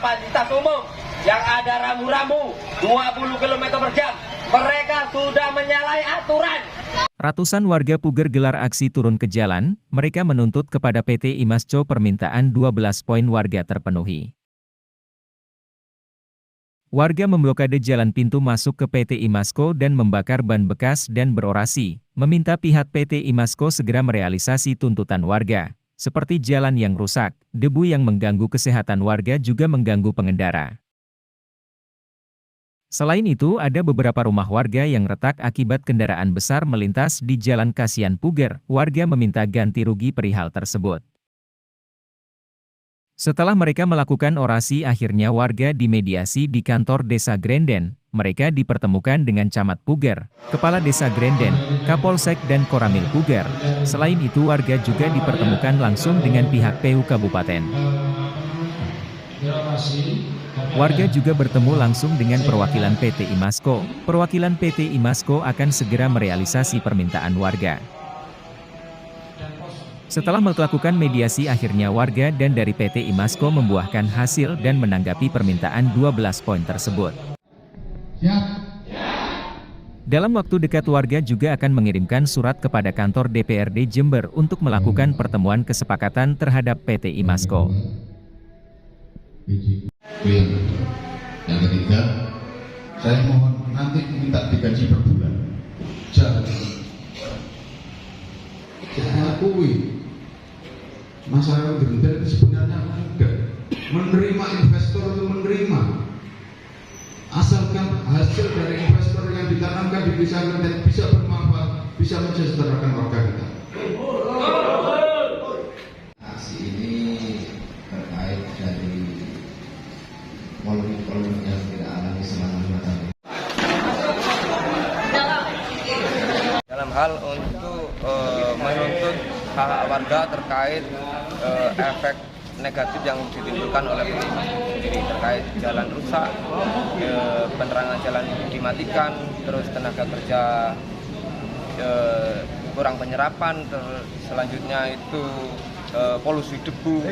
kapasitas umum yang ada rambu-rambu 20 km per jam. Mereka sudah menyalahi aturan. Ratusan warga Puger gelar aksi turun ke jalan. Mereka menuntut kepada PT Imasco permintaan 12 poin warga terpenuhi. Warga memblokade jalan pintu masuk ke PT Imasco dan membakar ban bekas dan berorasi, meminta pihak PT Imasco segera merealisasi tuntutan warga, seperti jalan yang rusak, debu yang mengganggu kesehatan warga juga mengganggu pengendara. Selain itu, ada beberapa rumah warga yang retak akibat kendaraan besar melintas di Jalan Kasian Puger. Warga meminta ganti rugi perihal tersebut. Setelah mereka melakukan orasi, akhirnya warga dimediasi di kantor Desa Grenden. Mereka dipertemukan dengan Camat Puger, Kepala Desa Grenden, Kapolsek dan Koramil Puger. Selain itu, warga juga dipertemukan langsung dengan pihak PU Kabupaten. Warga juga bertemu langsung dengan perwakilan PT Imasco. Perwakilan PT Imasco akan segera merealisasi permintaan warga. Setelah melakukan mediasi, akhirnya warga dan dari PT Imasco membuahkan hasil dan menanggapi permintaan 12 poin tersebut. Dalam waktu dekat, warga juga akan mengirimkan surat kepada kantor DPRD Jember untuk melakukan pertemuan kesepakatan terhadap PT Imasco. Yang ketiga, saya mohon nanti minta digaji per bulan. Jangan akui masyarakat Grenden itu sebenarnya mudah menerima investor itu menerima, asalkan hasil dari investor yang ditanamkan di desa Grenden bisa bermanfaat, bisa mensejahterakan warga kita. Aksi ini terkait dari polemik yang tidak alami selama 5 tahun. Dalam hal untuk menuntut hak warga terkait efek negatif yang ditimbulkan oleh PT Imasco sendiri terkait jalan rusak, penerangan jalan dimatikan, terus tenaga kerja kurang penyerapan, selanjutnya itu polusi debu,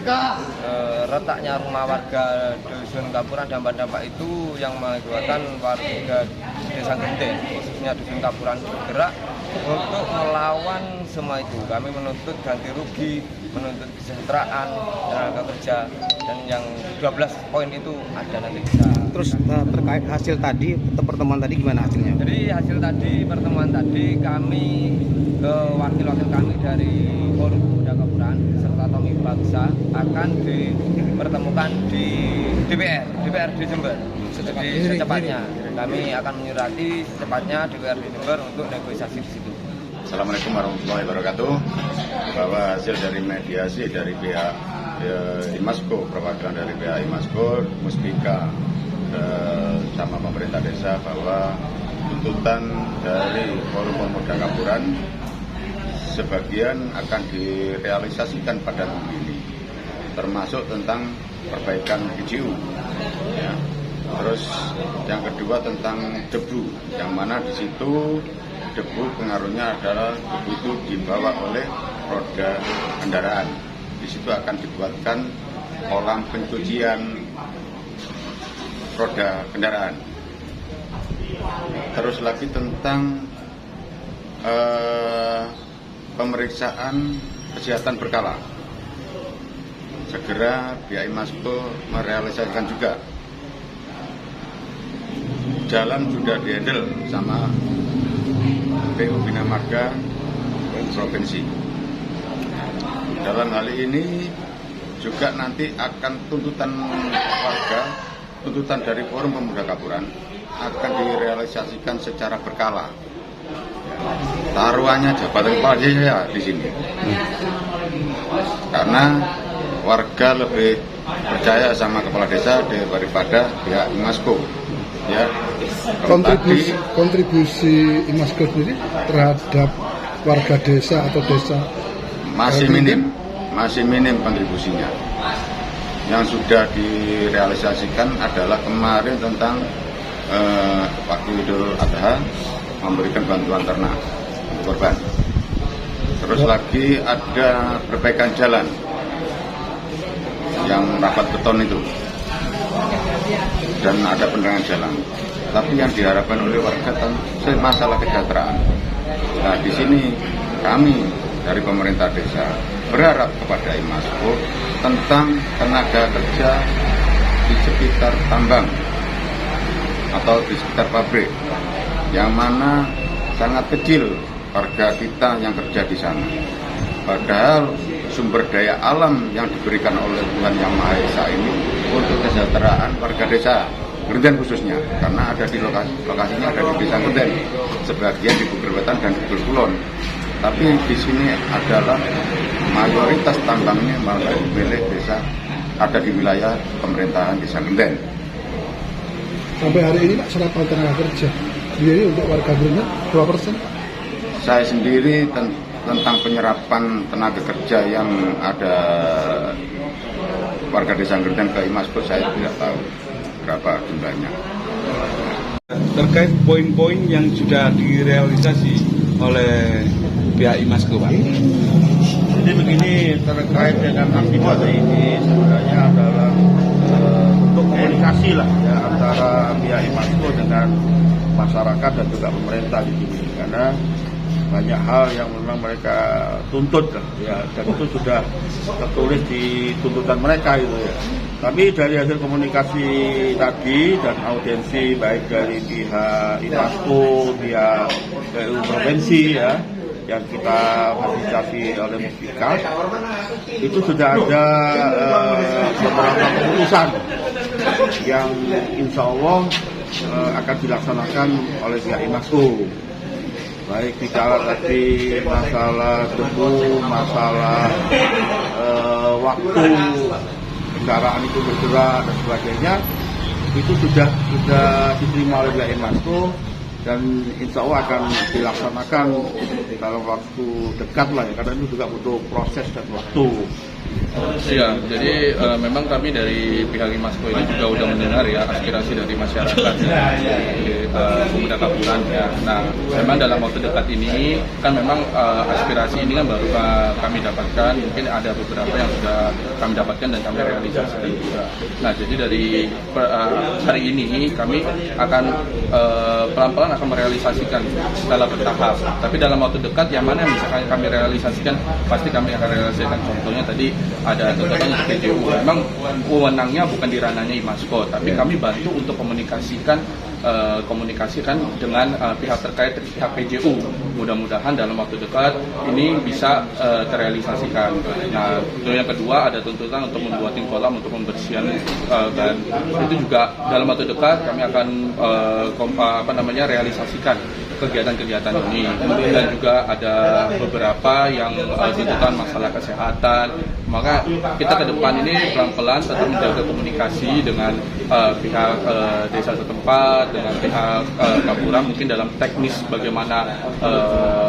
retaknya rumah warga Dusun Kapuran, dampak-dampak itu yang mengakibatkan warga Desa Grenden, khususnya Dusun Kapuran, bergerak untuk melawan semua itu. Kami menuntut ganti rugi, menuntut kesejahteraan tenaga kerja, dan yang 12 poin itu ada nanti bisa. Terus terkait hasil tadi, pertemuan tadi gimana hasilnya? Jadi hasil tadi, pertemuan tadi, kami wakil-wakil kami dari Forum Pemuda Kapuran serta Tommy Bangsa akan dipertemukan di DPRD Jember secepatnya. Kami akan menyurati secepatnya DPRD Jember untuk negosiasi di situ. Assalamualaikum warahmatullahi wabarakatuh. Bahwa hasil dari mediasi dari pihak Imasco, perwakilan dari pihak Imasco, Muspika sama pemerintah desa, bahwa tuntutan dari Forum Pemuda Kapuran sebagian akan direalisasikan pada minggu ini, termasuk tentang perbaikan PJU. Ya. Terus yang kedua tentang debu, yang mana di situ debu pengaruhnya adalah debu itu dibawa oleh roda kendaraan. Di situ akan dibuatkan kolam pencucian roda kendaraan. Terus lagi tentang pemeriksaan kesehatan berkala. Segera pihak Imasco merealisasikan juga. Jalan sudah dihandle sama PU Bina Marga Provinsi. Dalam hal ini juga nanti akan tuntutan warga, tuntutan dari Forum Pemuda Kapuran akan direalisasikan secara berkala. Taruhannya jabatan kepala desa di sini. Karena warga lebih percaya sama kepala desa daripada pihak Imasco. Ya. Kontribusi Imasco sendiri terhadap warga desa atau desa masih minim kontribusinya. Yang sudah direalisasikan adalah kemarin tentang waktu Idul Adha memberikan bantuan ternak untuk korban. Terus lagi ada perbaikan jalan yang rapat beton itu. dan ada penerangan jalan. Tapi yang diharapkan oleh warga masalah kesejahteraan. Nah, di sini kami dari pemerintah desa berharap kepada Imasco tentang tenaga kerja di sekitar tambang atau di sekitar pabrik, yang mana sangat kecil warga kita yang kerja di sana. Padahal sumber daya alam yang diberikan oleh Tuhan Yang Maha Esa ini untuk kesejahteraan warga desa Grenden khususnya, karena ada di lokasinya ada di desa Grenden, sebagian di Buger Wetan dan di Kulon. Tapi di sini adalah mayoritas tambangnya malah milik desa, ada di wilayah pemerintahan desa Grenden. Sampai hari ini Pak, serapan tenaga kerja sendiri untuk warga Grenden berapa persen? Saya sendiri tentang penyerapan tenaga kerja yang ada warga desa Grenden ke Imasco, saya tidak tahu berapa jumlahnya. Terkait poin-poin yang sudah direalisasi oleh pihak Imasco, Pak. Jadi begini, terkait dengan aktivitas ini sebenarnya adalah untuk komunikasi lah ya antara pihak Imasco dengan masyarakat dan juga pemerintah di sini, karena banyak hal yang memang mereka tuntut ya, dan itu sudah tertulis di tuntutan mereka itu ya. Tapi dari hasil komunikasi tadi dan audiensi baik dari pihak Imasco, pihak PU provinsi ya, yang kita fasilitasi oleh Musbika, itu sudah ada beberapa keputusan yang insya Allah akan dilaksanakan oleh pihak Imasco. Baik bicara tadi masalah debu, masalah waktu kendaraan itu bergerak dan sebagainya, itu sudah diterima oleh pihak Imasco dan insya Allah akan dilaksanakan dalam waktu dekat lah ya, karena itu juga butuh proses dan waktu. Ya, jadi memang kami dari pihak Imasco ini juga udah mendengar ya aspirasi dari masyarakat di Pemuda Kapuran ya. Nah, memang dalam waktu dekat ini kan memang aspirasi ini kan baru kami dapatkan, mungkin ada beberapa yang sudah kami dapatkan dan kami realisasikan juga. Nah, jadi dari hari ini kami akan pelan-pelan akan merealisasikan secara bertahap. Tapi dalam waktu dekat yang mana yang bisa kami realisasikan, pasti kami akan realisasikan. Contohnya tadi ada tuntutan PJU. Memang wewenangnya bukan di ranahnya Imasco, tapi kami bantu untuk komunikasikan dengan pihak terkait, pihak PJU. Mudah-mudahan dalam waktu dekat ini bisa terrealisasikan. Nah, yang kedua ada tuntutan untuk membuat kolam untuk pembersihan dan itu juga dalam waktu dekat kami akan realisasikan kegiatan-kegiatan ini. Dan juga ada beberapa yang tuntutan masalah kesehatan. Maka kita ke depan ini pelan-pelan tetap menjaga komunikasi dengan pihak desa setempat, dengan pihak Kapura, mungkin dalam teknis bagaimana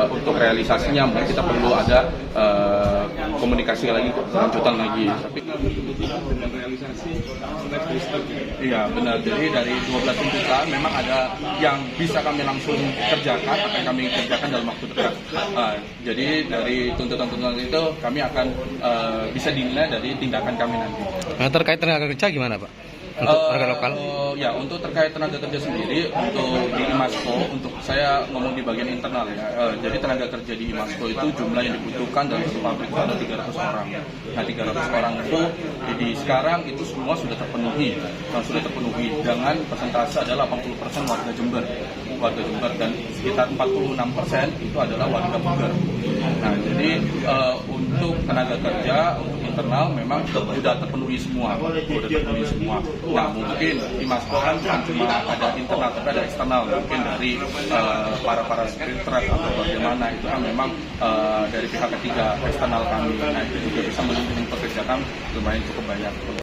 untuk realisasinya mungkin kita perlu ada komunikasi lagi, lanjutan lagi. Tapi dengan realisasi iya benar. Jadi dari 12 tuntutan memang ada yang bisa kami langsung kerjakan, akan kami kerjakan dalam waktu dekat. Jadi dari tuntutan-tuntutan itu kami akan bisa dinilai dari tindakan kami nanti. Nah, terkait tenaga kerja gimana, Pak? Untuk warga lokal? Ya, untuk terkait tenaga kerja sendiri, untuk di Imasco, untuk saya ngomong di bagian internal ya. Jadi tenaga kerja di Imasco itu jumlah yang dibutuhkan dalam satu pabrik itu ada 300 orang. Nah, 300 orang itu jadi sekarang itu semua sudah terpenuhi. Dengan persentase adalah 80% warga Jember dan sekitar 46% itu adalah warga Buger. Nah, jadi untuk tenaga kerja untuk internal memang sudah terpenuhi semua. Nah, mungkin Imasco kan bukan cuma ada internal, tapi ada eksternal, mungkin dari para supir truk atau bagaimana, itu kan memang dari pihak ketiga eksternal kami. Nah, itu juga bisa mempekerjakan lumayan cukup banyak.